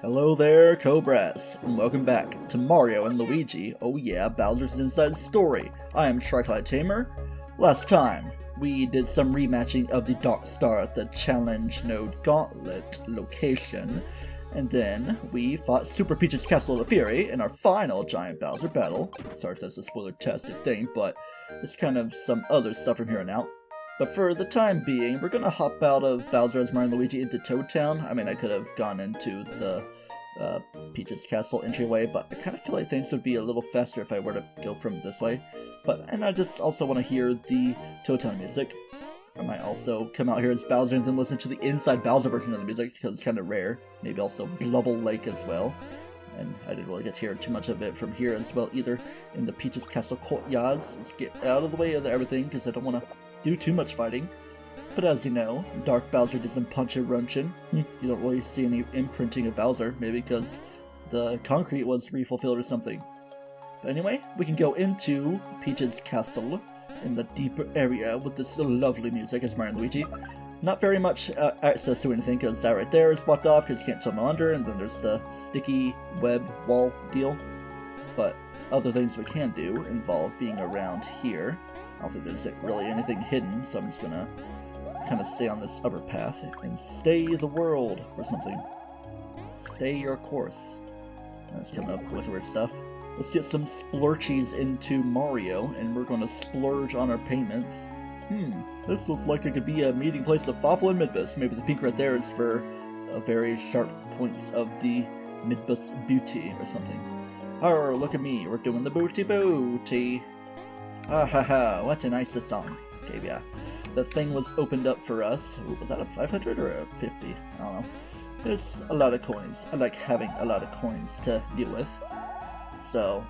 Hello there, Cobras, and welcome back to Mario and Luigi. Oh yeah, Bowser's Inside Story. I am TryclydeTamer. Last time, we did some rematching of the Dark Star at the Challenge Node Gauntlet location, and then we fought Super Peach's Castle of Fury in our final Giant Bowser battle. Sorry if that's a spoiler-tastic thing, but it's kind of some other stuff from here on out. But for the time being, we're gonna hop out of Bowser as Mario and Luigi into Toad Town. I mean, I could have gone into the Peach's Castle entryway, but I kind of feel like things would be a little faster if I were to go from this way. And I just also want to hear the Toad Town music. I might also come out here as Bowser and then listen to the Inside Bowser version of the music, because it's kind of rare. Maybe also Blubble Lake as well. And I didn't really get to hear too much of it from here as well either in the Peach's Castle courtyards. Let's get out of the way of everything, because I don't want to do too much fighting. But as you know, Dark Bowser doesn't punch a runchin. You don't really see any imprinting of Bowser, maybe because the concrete was refulfilled or something. But anyway, we can go into Peach's Castle in the deeper area with this lovely music as Mario and Luigi. Not very much access to anything, because that right there is blocked off because you can't tunnel under, and then there's the sticky web wall deal. But other things we can do involve being around here. I don't think there's really anything hidden, so I'm just gonna kind of stay on this upper path and stay the world or something. Stay your course. That's coming up with weird stuff. Let's get some splurchies into Mario, and we're gonna splurge on our payments. This looks like it could be a meeting place of Ker-Fawful and Midbus. Maybe the pink right there is for very sharp points of the Midbus booty or something. Arr, look at me, we're doing the booty. Ah ha ha, what a nice song. Okay, yeah. The thing was opened up for us. Ooh, was that a 500 or a 50? I don't know. There's a lot of coins. I like having a lot of coins to deal with. So,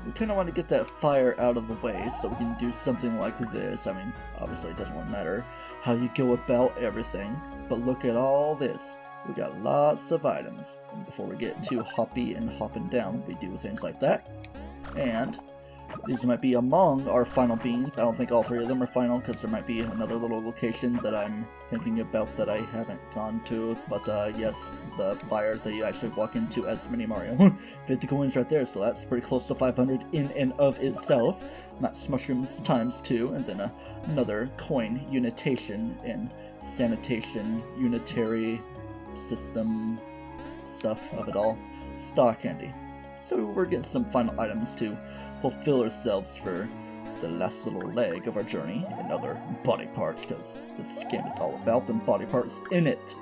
we kind of want to get that fire out of the way so we can do something like this. I mean, obviously it doesn't really matter how you go about everything, but look at all this. We got lots of items. And before we get too hoppy and hopping down, we do things like that. And these might be among our final beans. I don't think all three of them are final, because there might be another little location that I'm thinking about that I haven't gone to. But yes, the fire that you actually walk into as Mini Mario. 50 coins right there, so that's pretty close to 500 in and of itself. That's mushrooms times 2, and then another coin unitation and sanitation unitary system stuff of it all. Star candy. So we're getting some final items to fulfill ourselves for the last little leg of our journey and other body parts, because this game is all about them body parts in it.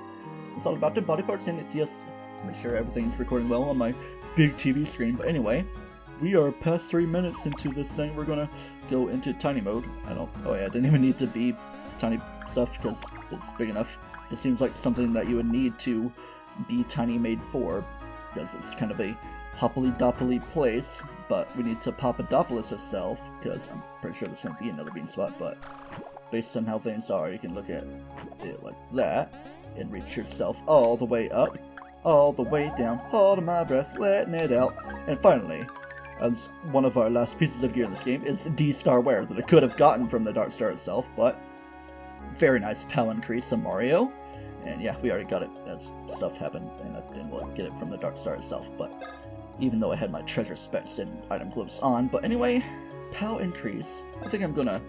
It's all about the body parts in it, yes. Make sure everything's recording well on my big TV screen. But anyway, we are past 3 minutes into this thing. We're gonna go into tiny mode. Oh yeah, I didn't even need to be tiny stuff because it's big enough. It seems like something that you would need to be tiny made for, because it's kind of a hoppily-doppily place, but we need to Papadopoulos itself, because I'm pretty sure there's going to be another bean spot, but based on how things are, you can look at it like that, and reach yourself all the way up, all the way down, holding my breath, letting it out, and finally, as one of our last pieces of gear in this game, is D-Star Wear that I could have gotten from the Dark Star itself, but very nice POW increase on Mario, and yeah, we already got it as stuff happened, and I didn't really get it from the Dark Star itself, but even though I had my treasure specs and item glyphs on. But anyway, POW increase. I think I'm gonna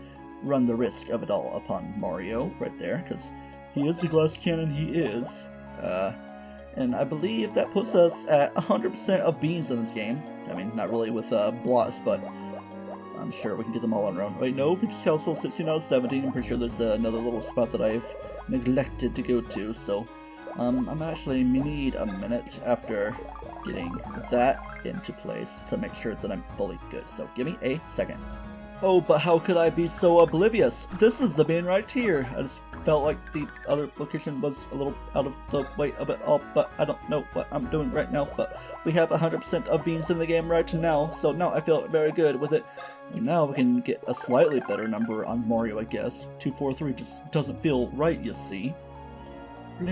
run the risk of it all upon Mario right there, because he is the glass cannon, he is. And I believe that puts us at 100% of beans in this game. I mean, not really with blocks, but I'm sure we can get them all on our own. Wait, no, Peach's Castle 16 out of 17. I'm pretty sure there's another little spot that I've neglected to go to, so I'm actually need a minute after getting that into place to make sure that I'm fully good. So give me a second. Oh, but how could I be so oblivious? This is the bin right here. I just felt like the other location was a little out of the way of it all, but I don't know what I'm doing right now. But we have 100% of beans in the game right now, so now I feel very good with it. And now we can get a slightly better number on Mario, I guess. 243 just doesn't feel right, you see. I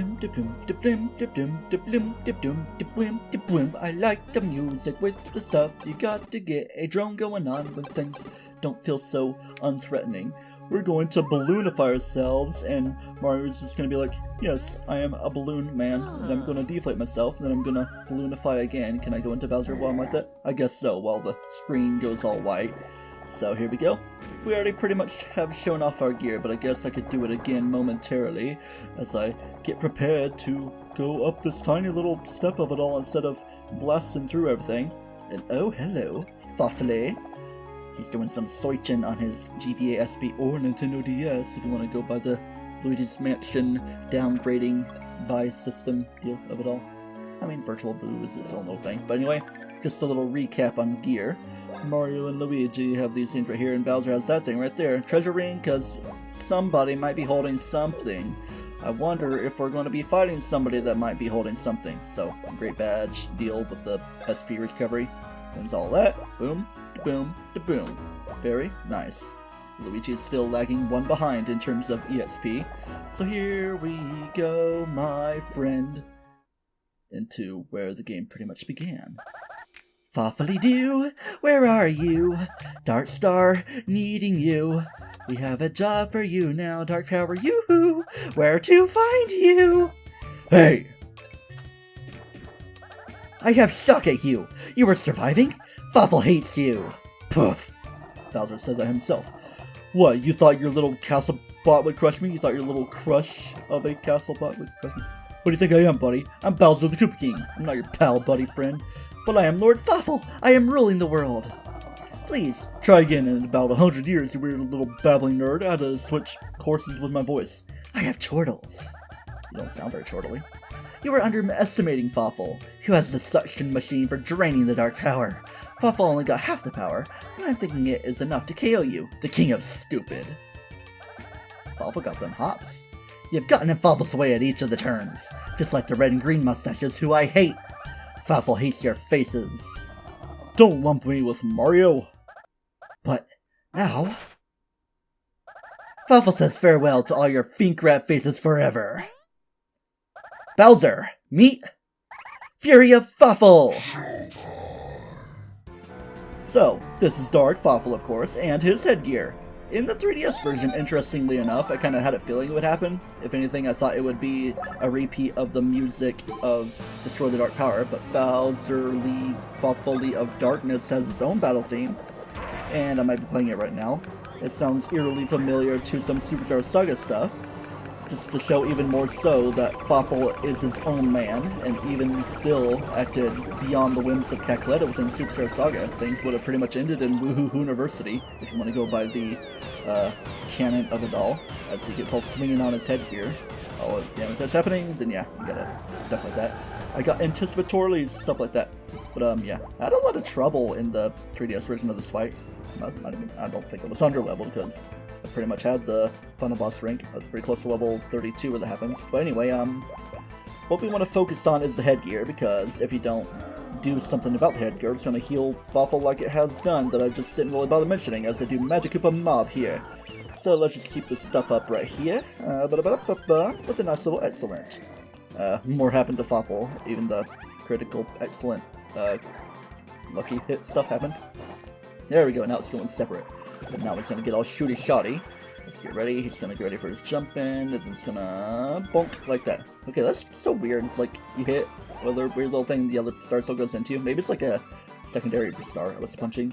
like the music with the stuff. You got to get a drone going on when things don't feel so unthreatening. we're going to balloonify ourselves, and Mario's just gonna be like, yes, I am a balloon man, and I'm gonna deflate myself, and then I'm gonna balloonify again. Can I go into Bowser while I'm like that? I guess so, while the screen goes all white. So here we go. We already pretty much have shown off our gear, but I guess I could do it again momentarily as I get prepared to go up this tiny little step of it all instead of blasting through everything. And oh, hello, Ker-Fawful. He's doing some searching on his GBA SP or Nintendo DS if you want to go by the Luigi's Mansion downgrading buy system deal of it all. I mean, Virtual Boo is its own little thing. But anyway, just a little recap on gear. Mario and Luigi have these things right here, and Bowser has that thing right there. Treasure ring, because somebody might be holding something. I wonder if we're going to be fighting somebody that might be holding something. So, great badge deal with the SP recovery. Wins all that. Boom, da-boom, da-boom. Very nice. Luigi is still lagging one behind in terms of EXP. So here we go, my friend, into where the game pretty much began. Ker-Fawful-doo, where are you? Dark Star, needing you. We have a job for you now, Dark Power, yoo-hoo! Where to find you? Hey! I have shock at you! You were surviving? Ker-Fawful hates you! Poof! Bowser said that himself. What, you thought your little castle bot would crush me? You thought your little crush of a castle bot would crush me? What do you think I am, buddy? I'm Bowser the Koopa King. I'm not your pal, buddy, friend. But I am Lord Ker-Fawful. I am ruling the world. Please, try again in about 100 years, you weird little babbling nerd. I had to switch courses with my voice. I have chortles. You don't sound very chortly. You are underestimating Ker-Fawful, who has the suction machine for draining the dark power. Ker-Fawful only got half the power, and I'm thinking it is enough to KO you, the king of stupid. Ker-Fawful got them hops. You've gotten in Ker-Fawful's way at each of the turns, just like the red and green mustaches who I hate. Ker-Fawful hates your faces. Don't lump me with Mario. But now, Ker-Fawful says farewell to all your fink rat faces forever. Bowser, meet Fury of Ker-Fawful. So, this is Dark Ker-Fawful, of course, and his headgear. In the 3DS version, interestingly enough, I kind of had a feeling it would happen. If anything, I thought it would be a repeat of the music of Destroy the Dark Power, but Bowser Lee Ker-Fawful of Darkness has his own battle theme, and I might be playing it right now. It sounds eerily familiar to some Superstar Saga stuff, just to show even more so that Ker-Fawful is his own man, and even still acted beyond the whims of Calculetta within Superstar Saga. Things would have pretty much ended in Woohoo University, if you want to go by the canon of it all, as he gets all swinging on his headgear. All the damage that's happening, then yeah, you gotta stuff like that. I got anticipatorily stuff like that. But yeah, I had a lot of trouble in the 3DS version of this fight. I don't think it was under leveled, because I pretty much had the final boss rank. I was pretty close to level 32 where that happens. But anyway, what we want to focus on is the headgear, because if you don't do something about the headgear, it's going to heal Ker-Fawful like it has done, that I just didn't really bother mentioning, as I do Magic Koopa Mob here. So let's just keep this stuff up right here, with a nice little excellent. More happened to Ker-Fawful, even the critical excellent lucky hit stuff happened. There we go, now it's going separate. But now he's going to get all shooty-shotty. Let's get ready. He's going to get ready for his jump in, and it's going to bonk like that. Okay, that's so weird. It's like you hit another weird little thing the other star still goes into. Maybe it's like a secondary star I was punching.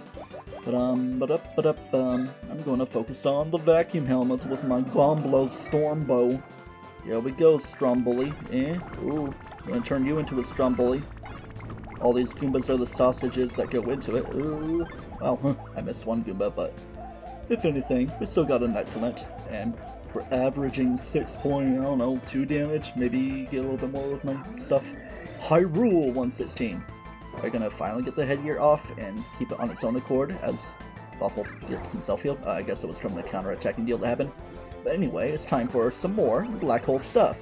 But I'm going to focus on the vacuum helmet with my Gomblo Storm Bow. Here we go, Stromboli. Ooh, I'm going to turn you into a Stromboli. All these Goombas are the sausages that go into it. Ooh. Well, I missed one Goomba, but if anything, we still got an excellent. And we're averaging 6.2 damage. Maybe get a little bit more with my stuff. Hyrule 116. We're gonna finally get the headgear off and keep it on its own accord as Ker-Fawful gets himself healed. I guess it was from the counter-attacking deal that happened. But anyway, it's time for some more black hole stuff.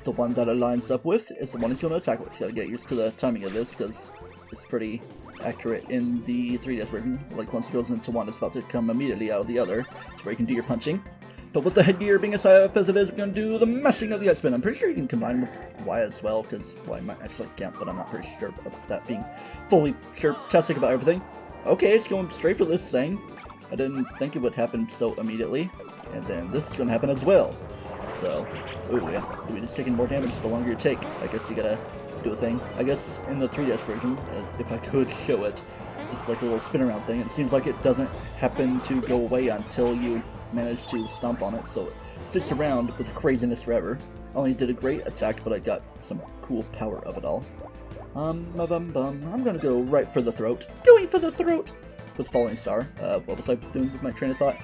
The one that it lines up with is the one he's going to attack with. You gotta get used to the timing of this, because it's pretty accurate in the 3DS version. Like, once it goes into one, it's about to come immediately out of the other, so where you can do your punching. But with the headgear being as high up as it is, we're going to do the mashing of the X-Spin. I'm pretty sure you can combine with Y as well, because Y might actually count, but I'm not pretty sure about that being fully sure-tastic about everything. Okay, it's going straight for this thing. I didn't think it would happen so immediately. and then this is gonna happen as well. So, ooh yeah, Luigi's taking more damage the longer you take. I guess you gotta do a thing. I guess in the 3DS version, if I could show it, it's like a little spin around thing. It seems like it doesn't happen to go away until you manage to stomp on it, so it sits around with craziness forever. I only did a great attack, but I got some cool power of it all. I'm gonna go right for the throat. Going for the throat! With Falling Star. What was I doing with my train of thought?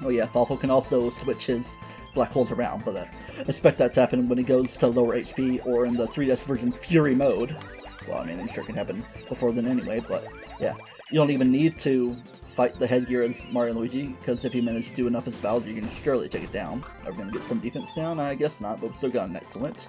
Oh yeah, Ker-Fawful can also switch his black holes around, but I expect that to happen when he goes to lower HP or in the 3DS version Fury mode. Well, I mean, it sure can happen before then anyway, but yeah. You don't even need to fight the headgear as Mario and Luigi, because if you manage to do enough as Bowser, you can surely take it down. Are we going to get some defense down? I guess not, but we still got an excellent.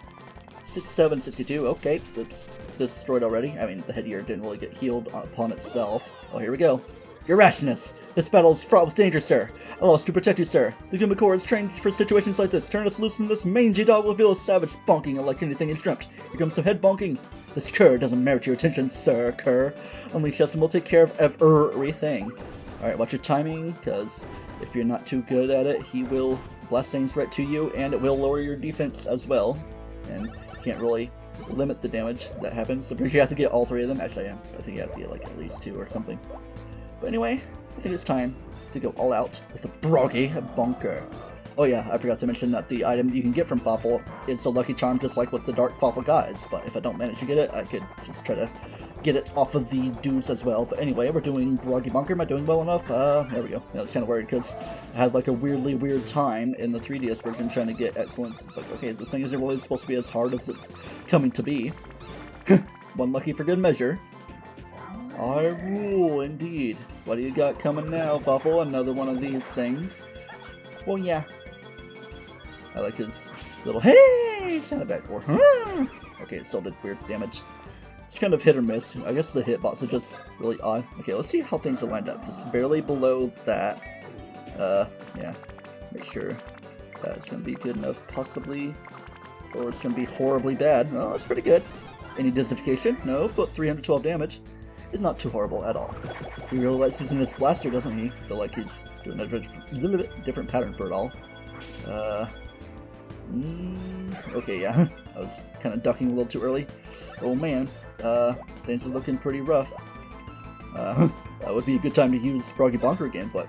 67, 62, okay, that's destroyed already. I mean, the headgear didn't really get healed upon itself. Oh, here we go. Your rashness! This battle is fraught with danger, sir. I lost to protect you, sir. The Goomba Corps is trained for situations like this. Turn us loose and this mangy dog will feel a savage bonking unlike anything he's dreamt. Here comes some head bonking. This Ker doesn't merit your attention, sir, Ker. Unleash us and we'll take care of everything. Alright, watch your timing, because if you're not too good at it, he will blast things right to you, and it will lower your defense as well. And you can't really limit the damage that happens. I'm pretty sure you have to get all three of them. Actually, I think you have to get like at least 2 or something. But anyway, I think it's time to go all out with the Broggy Bonker. Oh yeah, I forgot to mention that the item you can get from Ker-Fawful is the Lucky Charm, just like with the Dark Ker-Fawful guys. But if I don't manage to get it, I could just try to get it off of the dudes as well. But anyway, we're doing Broggy Bonker. Am I doing well enough? There we go. I was kind of worried because I had like a weirdly weird time in the 3DS version trying to get excellence. It's like, okay, this thing isn't really supposed to be as hard as it's coming to be. One lucky for good measure. I rule, indeed. What do you got coming now, Ker-Fawful? Another one of these things. Well, yeah. I like his little hey sound effect. Or okay, it still did weird damage. It's kind of hit or miss. I guess the hitbox is just really odd. Okay, let's see how things are lined up. Just barely below that. Yeah. Make sure that's going to be good enough, possibly. Or it's going to be horribly bad. Oh, that's pretty good. Any disnification? No, but 312 damage. Is not too horrible at all. He really likes using this blaster, doesn't he? I feel like he's doing a little bit different pattern for it all. Okay, yeah. I was kind of ducking a little too early. Oh man, things are looking pretty rough. That would be a good time to use Broggy Bonker again, but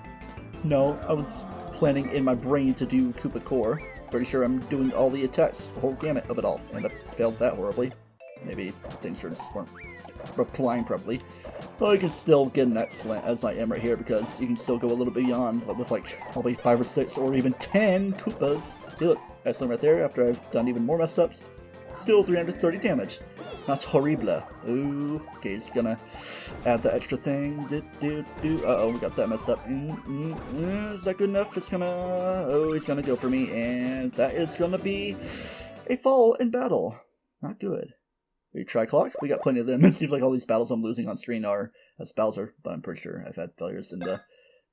no, I was planning in my brain to do Koopa Core. Pretty sure I'm doing all the attacks, the whole gamut of it all, and I failed that horribly. Maybe things just weren't replying properly. But I can still get an excellent as I am right here, because you can still go a little beyond with like probably 5 or 6 or even 10 Koopas. See, look, excellent right there after I've done even more mess ups. Still 330 damage. That's horrible. Ooh, okay, he's gonna add the extra thing. Uh-oh, we got that messed up. Is that good enough? It's gonna... Oh, he's gonna go for me, and that is gonna be a fall in battle. Not good. We try clock? We got plenty of them. It seems like all these battles I'm losing on screen are as Bowser, but I'm pretty sure I've had failures in the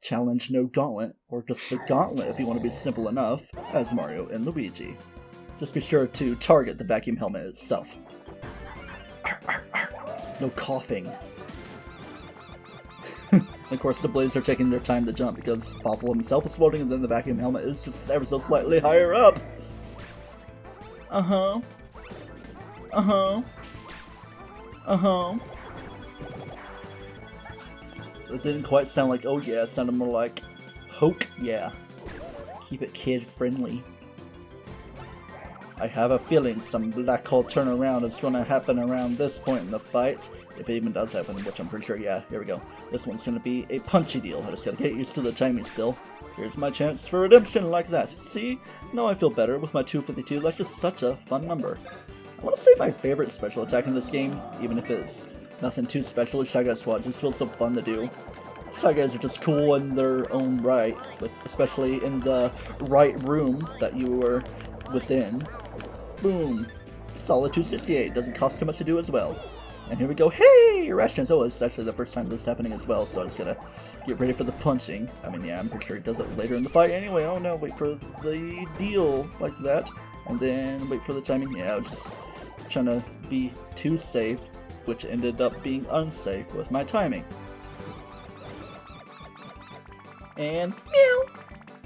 challenge no gauntlet, or just the gauntlet if you want to be simple enough, as Mario and Luigi. Just be sure to target the vacuum helmet itself. Arr, arr, arr. No coughing. Of course, the blades are taking their time to jump because Ker-Fawful himself is floating, and then the vacuum helmet is just ever so slightly higher up. Uh-huh. Uh-huh. Uh-huh. It didn't quite sound like, oh yeah, it sounded more like, hoke yeah. Keep it kid-friendly. I have a feeling some black hole turnaround is going to happen around this point in the fight. If it even does happen, which I'm pretty sure, yeah, here we go. This one's going to be a punchy deal. I just got to get used to the timing still. Here's my chance for redemption like that. See? Now I feel better with my 252. That's just such a fun number. I want to say my favorite special attack in this game, even if it's nothing too special, is Shy Guy Squad. It just feels so fun to do. Shy Guys are just cool in their own right, especially in the right room that you were within. Boom. Solid 268. Doesn't cost too much to do as well. And here we go. Hey! Irrations. Oh, it's actually the first time this is happening as well, so I just gotta get ready for the punching. I mean, yeah, I'm pretty sure he does it later in the fight anyway. Oh no, wait for the deal like that. And then wait for the timing. Yeah, I was just trying to be too safe, which ended up being unsafe with my timing. And meow!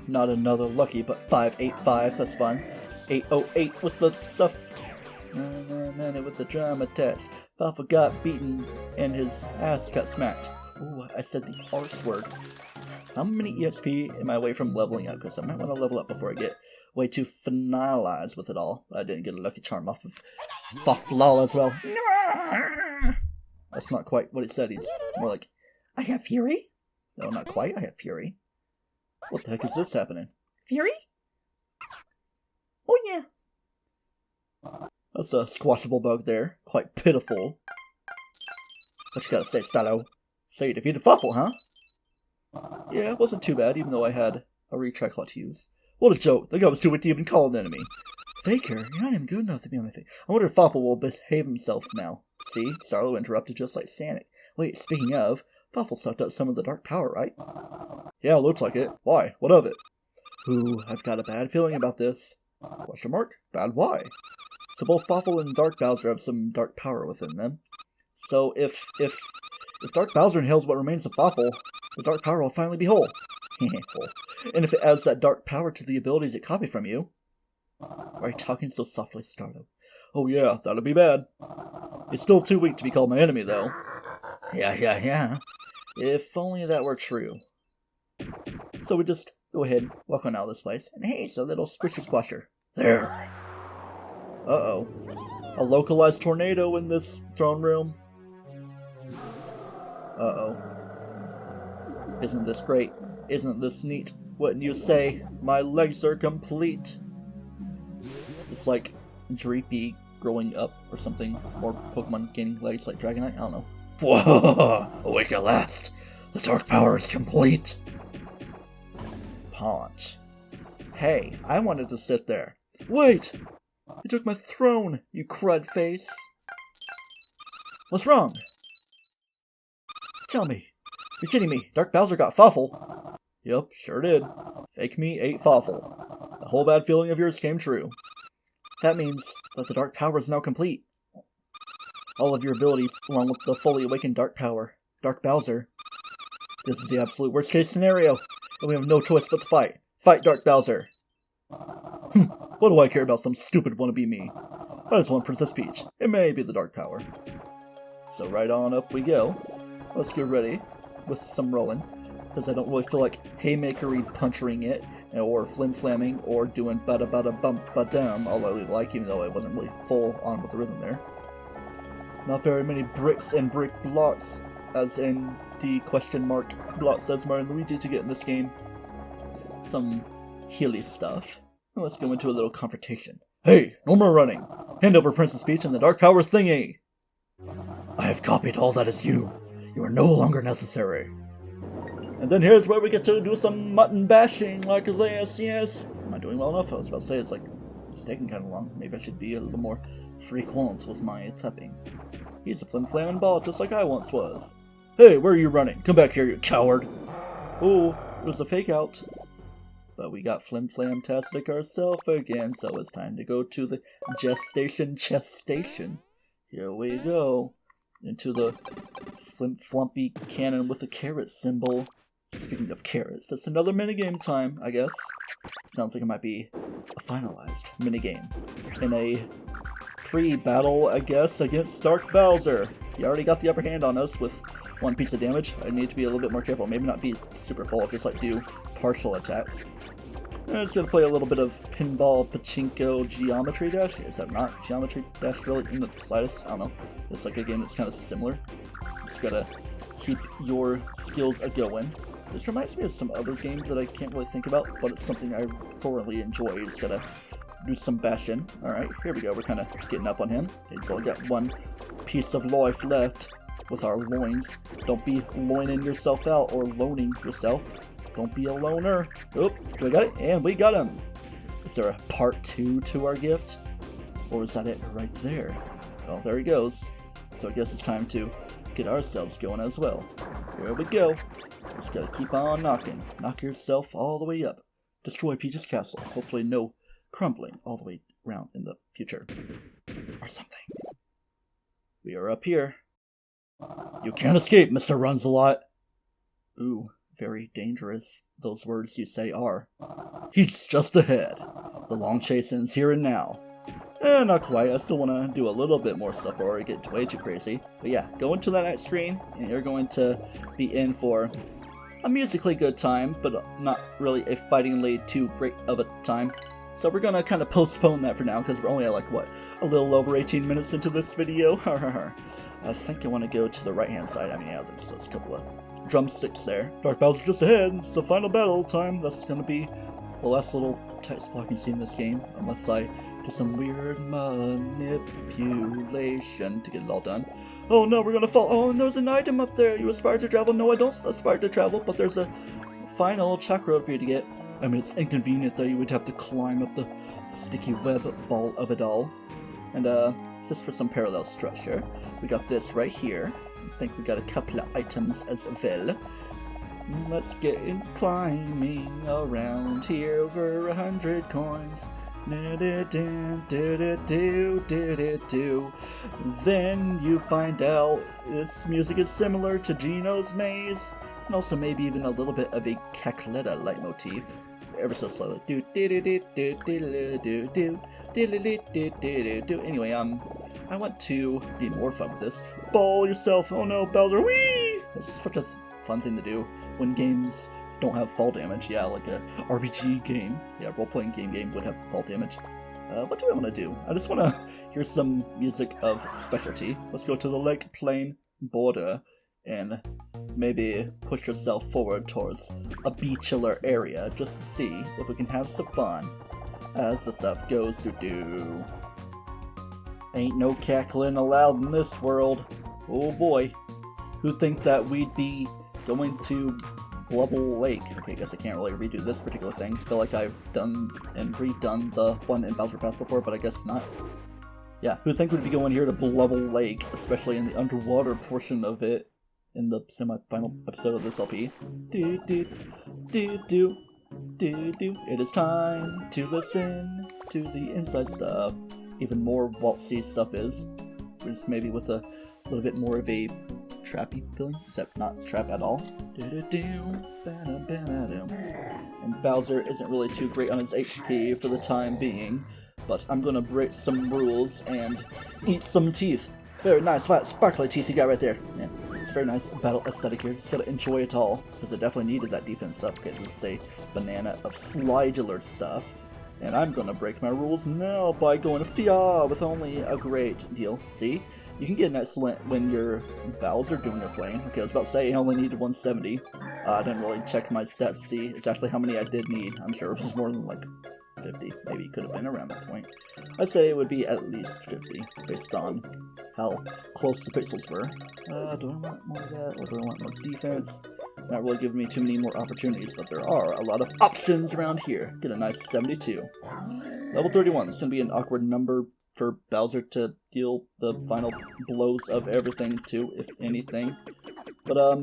Not another lucky, but 585. That's fun. 808 with the stuff. With the drum attached. Fawful got beaten and his ass got smacked. Ooh, I said the arse word. How many EXP am I away from leveling up? Because I might want to level up before I get way too finalized with it all. I didn't get a lucky charm off of Fawful as well. That's not quite what he said. He's more like, I have fury? No, not quite. I have fury. What the heck is this happening? Fury? Oh yeah. That's a squashable bug there. Quite pitiful. What you gotta say, Stylo? So you defeated Fawful, huh? Yeah, it wasn't too bad, even though I had a retriclot to use. What a joke. The guy was too weak to even call an enemy. Faker, you're not even good enough to be on my face. I wonder if Fawful will behave himself now. See? Starlo interrupted just like Sanic. Wait, speaking of, Fawful sucked up some of the dark power, right? Yeah, looks like it. Why? What of it? Ooh, I've got a bad feeling about this. Question mark? Bad why? So both Fawful and Dark Bowser have some dark power within them. So if Dark Bowser inhales what remains of Fawful, the dark power will finally be whole. And if it adds that dark power to the abilities it copied from you... Why are you talking so softly, Stardo? Oh yeah, that'll be bad. He's still too weak to be called my enemy, though. Yeah. If only that were true. So we just go ahead, walk on out of this place, and hey, it's a little squishy squasher. There! Uh-oh. A localized tornado in this throne room. Uh-oh. Isn't this great? Isn't this neat? Wouldn't you say? My legs are complete. It's like Dreepy growing up or something. Or Pokemon gaining legs like Dragonite. I don't know. Whoa! Awake at last! The dark power is complete! Paunch. Hey, I wanted to sit there. Wait! You took my throne, you crud face! What's wrong? Tell me. You're kidding me. Dark Bowser got Fawful. Yep, sure did. Fake me ate Fawful. The whole bad feeling of yours came true. That means that the dark power is now complete. All of your abilities, along with the fully awakened dark power. Dark Bowser. This is the absolute worst case scenario, and we have no choice but to fight. Fight Dark Bowser! What do I care about some stupid wannabe me? I just want Princess Peach. It may be the dark power. So right on up we go. Let's get ready with some rolling, because I don't really feel like haymakery punchering it, or flim-flamming, or doing bada-bada-bum-ba-dum, although I like, even though I wasn't really full on with the rhythm there. Not very many bricks and brick blocks, as in the question mark block says Mario and Luigi to get in this game. Some healy stuff. Now let's go into a little confrontation. Hey, no more running! Hand over Princess Peach and the Dark Power thingy! I have copied all that is you. You are no longer necessary. And then here's where we get to do some mutton bashing like this, yes. Am I doing well enough? I was about to say it's taking kind of long. Maybe I should be a little more frequent with my tapping. He's a flim-flamming ball just like I once was. Hey, where are you running? Come back here, you coward! Oh, it was a fake out. But we got flim-flam-tastic ourselves again, so it's time to go to the gestation. Here we go. Into the flim-flumpy cannon with a carrot symbol. Speaking of carrots, it's another minigame time, I guess. Sounds like it might be a finalized minigame. In a pre-battle, I guess, against Dark Bowser. He already got the upper hand on us with one piece of damage. I need to be a little bit more careful. Maybe not be super full, just like do partial attacks. I'm just going to play a little bit of Pinball Pachinko Geometry Dash. Is that not Geometry Dash really in the slightest? I don't know. It's like a game that's kind of similar. Just gotta keep your skills a-going. This reminds me of some other games that I can't really think about, but it's something I thoroughly enjoy. You just gotta do some bashing. Alright, here we go. We're kind of getting up on him. He's only got one piece of life left with our loins. Don't be loining yourself out or loaning yourself. Don't be a loner. Oop, we got it, and we got him. Is there a part 2 to our gift? Or is that it right there? Well, there he goes. So I guess it's time to get ourselves going as well. Here we go. Just gotta keep on knocking. Knock yourself all the way up. Destroy Peach's castle. Hopefully no crumbling all the way around in the future. Or something. We are up here. You can't escape, Mr. Runs-A-Lot. Ooh, very dangerous those words you say are. He's just ahead. The long chase ends here and now. Not quite. I still want to do a little bit more stuff or get way too crazy. But yeah, go into that next screen, and you're going to be in for a musically good time, but not really a fightingly too great of a time. So we're going to kind of postpone that for now, because we're only at like, what, a little over 18 minutes into this video? I think I want to go to the right-hand side. I mean, yeah, there's a couple of drumsticks there. Dark Bowser just ahead. It's the final battle time. That's going to be the last little text block you see in this game, unless I do some weird manipulation to get it all done. Oh no, we're gonna fall. Oh, and there's an item up there. You aspire to travel? No, I don't aspire to travel, but there's a final chakra for you to get. I mean, it's inconvenient that you would have to climb up the sticky web ball of it all. And just for some parallel structure, we got this right here. I think we got a couple of items as well. Let's get climbing around here over 100 coins. Then you find out this music is similar to Gino's Maze, and also maybe even a little bit of a Cackletta leitmotif. Ever so slowly. Anyway, I want to be more fun with this. Ball yourself! Oh no, Bowser! Whee! It's just such a fun thing to do when games don't have fall damage. Yeah, like a RPG game. Yeah, role-playing game would have fall damage. What do I want to do? I just want to hear some music of specialty. Let's go to the lake plain border and maybe push yourself forward towards a beachular area just to see if we can have some fun as the stuff goes do. Ain't no cackling allowed in this world. Oh boy. Who'd think that we'd be going to Blubble Lake? Okay, I guess I can't really redo this particular thing. I feel like I've done and redone the one in Bowser Pass before, but I guess not. Yeah, who'd think we'd be going here to Blubble Lake, especially in the underwater portion of it in the semi-final episode of this LP. It is time to listen to the inside stuff. Even more waltzy stuff is. Just maybe with a little bit more of a trappy feeling, except not trap at all. And Bowser isn't really too great on his HP for the time being, but I'm gonna break some rules and eat some teeth. Very nice, flat, sparkly teeth you got right there. Yeah, it's a very nice battle aesthetic here. Just gotta enjoy it all, because it definitely needed that defense up. Okay, let's say banana of slidular stuff. And I'm gonna break my rules now by going to Fia with only a great deal. See? You can get an excellent when you're Bowser doing your playing. Okay, I was about to say I only needed 170. I didn't really check my stats to see exactly how many I did need. I'm sure it was more than like 50. Maybe it could have been around that point. I'd say it would be at least 50, based on how close the pixels were. Do I want more of that, or do I want more defense? Not really giving me too many more opportunities, but there are a lot of options around here. Get a nice 72. Level 31. It's going to be an awkward number for Bowser to deal the final blows of everything to, if anything. But,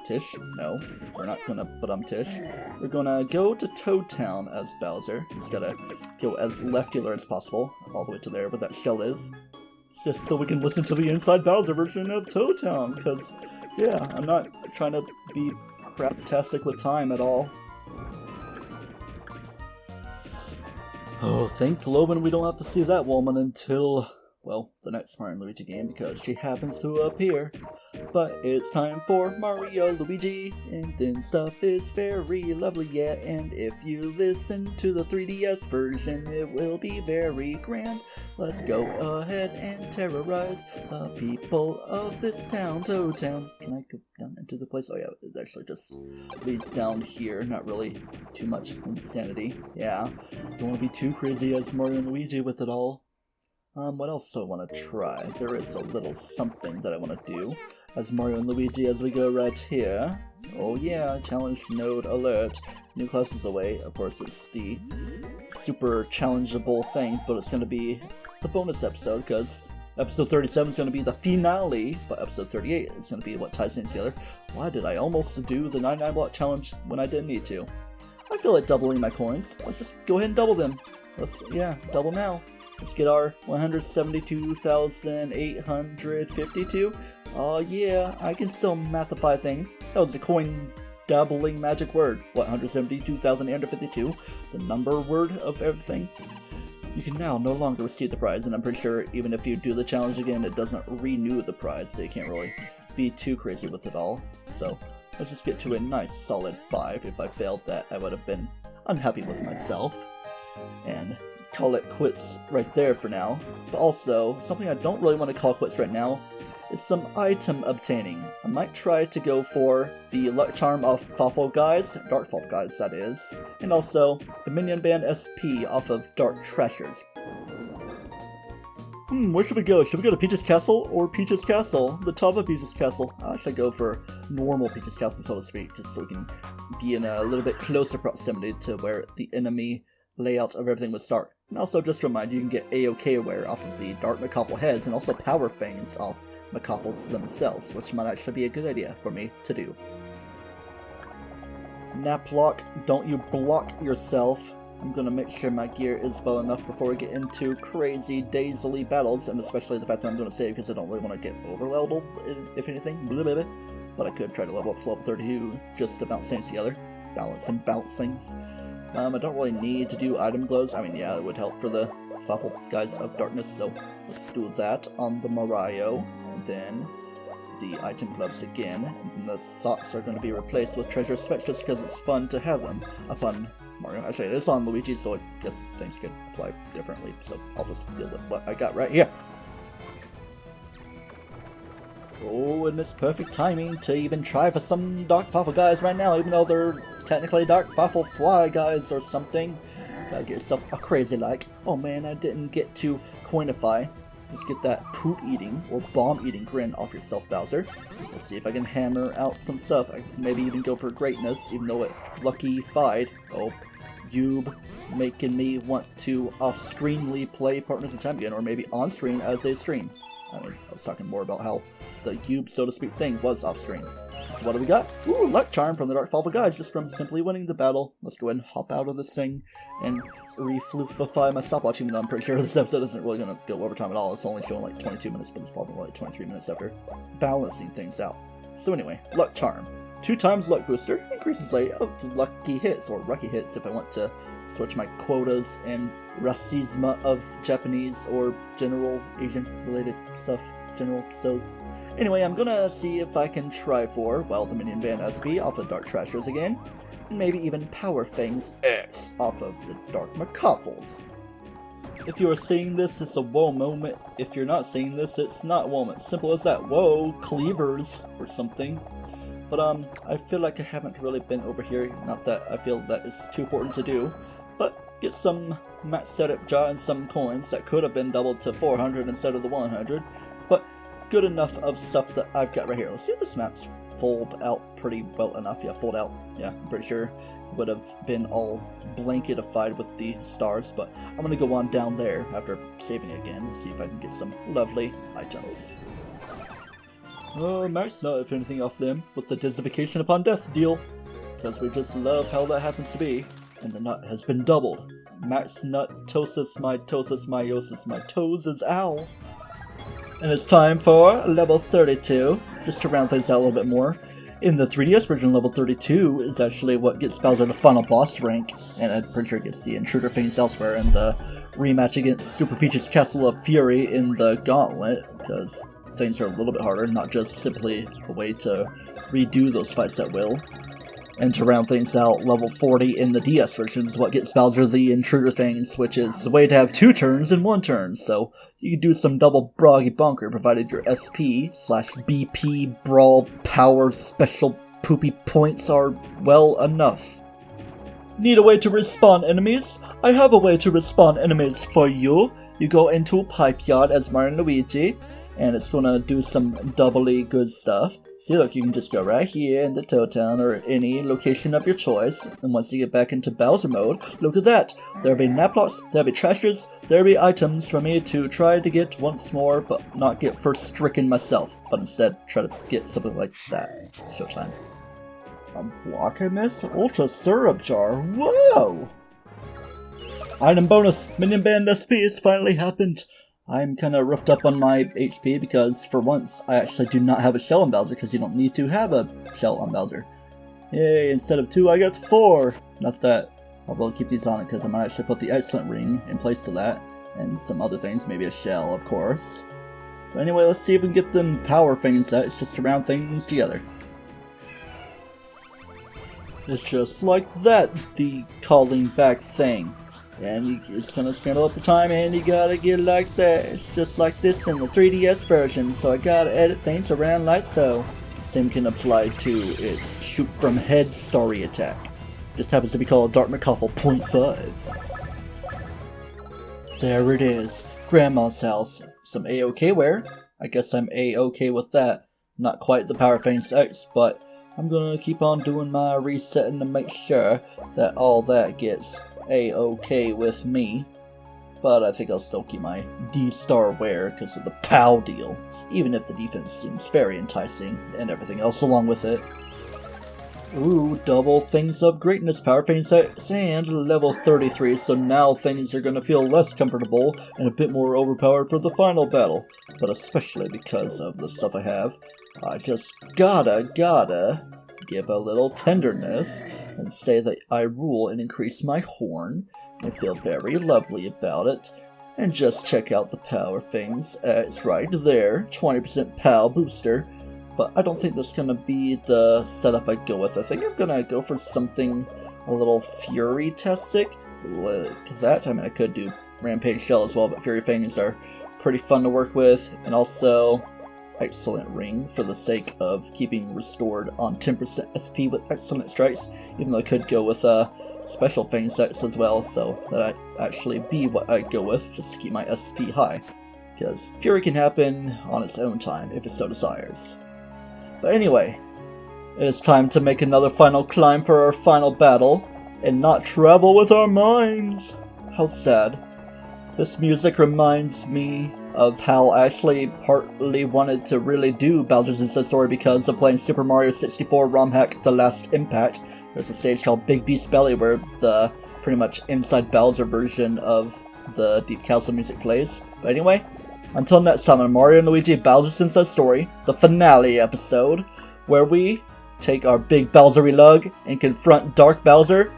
Tish, no, we're not gonna Tish. We're gonna go to Toad Town as Bowser. Just gotta go as leftular as possible, all the way to there where that shell is. Just so we can listen to the inside Bowser version of Toad Town, because, yeah, I'm not trying to be craptastic with time at all. Oh, thank Loban we don't have to see that woman until, well, the next Mario & Luigi game, because she happens to appear. But it's time for Mario, Luigi, and then stuff is very lovely, yeah. And if you listen to the 3DS version, it will be very grand. Let's go ahead and terrorize the people of this town, Toad Town. Can I go down into the place? Oh yeah, it actually just leads down here. Not really too much insanity. Yeah, don't want to be too crazy as Mario & Luigi with it all. What else do I want to try? There is a little something that I want to do as Mario & Luigi as we go right here. Oh yeah, challenge node alert. New classes away. Of course, it's the super challengeable thing, but it's going to be the bonus episode, because episode 37 is going to be the finale, but episode 38 is going to be what ties things together. Why did I almost do the 99 block challenge when I didn't need to? I feel like doubling my coins. Let's just go ahead and double them. Yeah, double now. Let's get our 172,852. Oh yeah, I can still mathify things. That was a coin dabbling magic word. What, 172,852? The number word of everything? You can now no longer receive the prize, and I'm pretty sure even if you do the challenge again, it doesn't renew the prize, so you can't really be too crazy with it all. So let's just get to a nice solid 5. If I failed that, I would have been unhappy with myself. And call it quits right there for now. But also, something I don't really want to call quits right now is some item obtaining. I might try to go for the luck charm of Ker-Fawful guys, Dark Fawful guys that is, and also the minion band SP off of Dark Treasures. Where should we go? Should we go to Peach's Castle or Peach's Castle? The top of Peach's Castle. I should go for normal Peach's Castle, so to speak, just so we can be in a little bit closer proximity to where the enemy layout of everything would start. And also, just to remind you, you can get AOK aware off of the Dark Ker-Fawful heads, and also Power Fangs off Ker-Fawfuls themselves, which might actually be a good idea for me to do. Naplock, don't you block yourself. I'm gonna make sure my gear is well enough before we get into crazy daisily battles, and especially the fact that I'm gonna save because I don't really want to get over-leveled, if anything. But I could try to level up to level 32 just to bounce things together. Balance and bounce things. I don't really need to do item glows. I mean, yeah, it would help for the Ker-Fawful guys of darkness, so let's do that on the Mario. And then the item gloves again, and then the socks are going to be replaced with treasure specs just because it's fun to have them upon Mario. Actually, it is on Luigi, so I guess things could apply differently, so I'll just deal with what I got right here. Oh, and it's perfect timing to even try for some Dark Ker-Fawful guys right now, even though they're technically Dark Ker-Fawful fly guys or something. Gotta get yourself a crazy like. Oh man, I didn't get to coinify. Just get that poop eating or bomb eating grin off yourself, Bowser. Let's see if I can hammer out some stuff. I can maybe even go for greatness, even though it lucky-fied. Oh, Yube making me want to off-screenly play Partners in Time again, or maybe on-screen as they stream. I mean, I was talking more about how the Yube, so to speak, thing was off-screen. So what do we got? Ooh, luck charm from the Dark Ker-Fawful guys just from simply winning the battle. Let's go ahead and hop out of this thing and reflufify my stopwatch, even though I'm pretty sure this episode isn't really going to go overtime at all. It's only showing like 22 minutes, but it's probably like 23 minutes after balancing things out. So anyway, luck charm. 2 times luck booster, increases rate of lucky hits, or lucky hits if I want to switch my quotas and racism of Japanese or general Asian related stuff, general so's. Anyway, I'm gonna see if I can try for, well, the minion band SP off of Dark Treasures again, and maybe even Power Fangs X off of the Dark Ker-Fawfuls. If you are seeing this, it's a whoa moment. If you're not seeing this, it's not a whoa moment. Simple as that. Whoa, cleavers or something. But I feel like I haven't really been over here. Not that I feel that is too important to do, but get some max setup jar and some coins that could have been doubled to 400 instead of the 100. But good enough of stuff that I've got right here. Let's see if this map's fold out pretty well enough. Yeah, fold out. Yeah, I'm pretty sure it would have been all blanketified with the stars, but I'm gonna go on down there after saving again and see if I can get some lovely items. Max nut, if anything, off them with the dislocation upon death deal, because we just love how that happens to be. And the nut has been doubled. Max nut tosis meiosis, my toes is ow. And it's time for level 32, just to round things out a little bit more. In the 3DS version, level 32 is actually what gets Bowser the final boss rank, and I'm pretty sure it gets the intruder things elsewhere in the rematch against Super Peach's Castle of Fury in the Gauntlet, because things are a little bit harder, not just simply a way to redo those fights at will. And to round things out, level 40 in the DS version is what gets Bowser the intruder things, which is a way to have 2 turns in 1 turn, so you can do some double broggy bonker provided your SP/BP brawl power special poopy points are well enough. Need a way to respawn enemies? I have a way to respawn enemies for you. You go into Pipe Yard as Mario and Luigi, and it's gonna do some doubly good stuff. See, look, you can just go right here into Toad Town or any location of your choice, and once you get back into Bowser mode, look at that! There'll be naplocks, there'll be treasures, there'll be items for me to try to get once more, but not get first stricken myself, but instead try to get something like that. Showtime. Unblock I miss? Ultra Syrup Jar, whoa! Item bonus! Minion Band SP has finally happened! I'm kind of roughed up on my HP because, for once, I actually do not have a shell on Bowser because you don't need to have a shell on Bowser. Yay, instead of 2 I got 4! Not that I will keep these on it because I might actually put the excellent ring in place to that. And some other things, maybe a shell, of course. But anyway, let's see if we can get them power things set. It's just to round things together. It's just like that, the calling back thing. And you're just gonna scramble up the time and you gotta get it like that. It's just like this in the 3DS version, so I gotta edit things around like so. Same can apply to its shoot from head story attack. Just happens to be called Dark Ker-Fawful 0.5. There it is. Grandma's house. Some A-OK wear. I guess I'm A-OK with that. Not quite the Power Fangs X, but I'm gonna keep on doing my resetting to make sure that all that gets A-OK with me. But I think I'll still keep my D-Star wear because of the POW deal. Even if the defense seems very enticing and everything else along with it. Ooh, double things of greatness, Power Fangs X and level 33, so now things are gonna feel less comfortable and a bit more overpowered for the final battle. But especially because of the stuff I have, I just gotta give a little tenderness and say that I rule and increase my horn and feel very lovely about it. And just check out the Power Fangs X right there, 20% POW booster. But I don't think that's going to be the setup I go with. I think I'm going to go for something a little Fury-tastic. Like that. I mean, I could do Rampage Shell as well, but Fury Fangs are pretty fun to work with. And also, Excellent Ring for the sake of keeping restored on 10% SP with Excellent Strikes. Even though I could go with Special Fangs X as well, so that actually be what I go with, just to keep my SP high. Because Fury can happen on its own time, if it so desires. But anyway, it is time to make another final climb for our final battle, and not travel with our minds! How sad. This music reminds me of how I actually partly wanted to really do Bowser's Inside Story because of playing Super Mario 64 ROM hack The Last Impact. There's a stage called Big Beast Belly where the pretty much Inside Bowser version of the Deep Castle music plays. But anyway, until next time on Mario & Luigi Bowser's Inside Story, the finale episode, where we take our big Bowsery lug and confront Dark Bowser,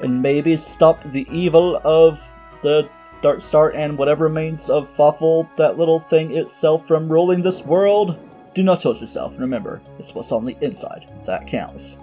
and maybe stop the evil of the Dark Star and whatever remains of Ker-Fawful, that little thing itself, from ruling this world. Do not toast yourself, and remember, it's what's on the inside that counts.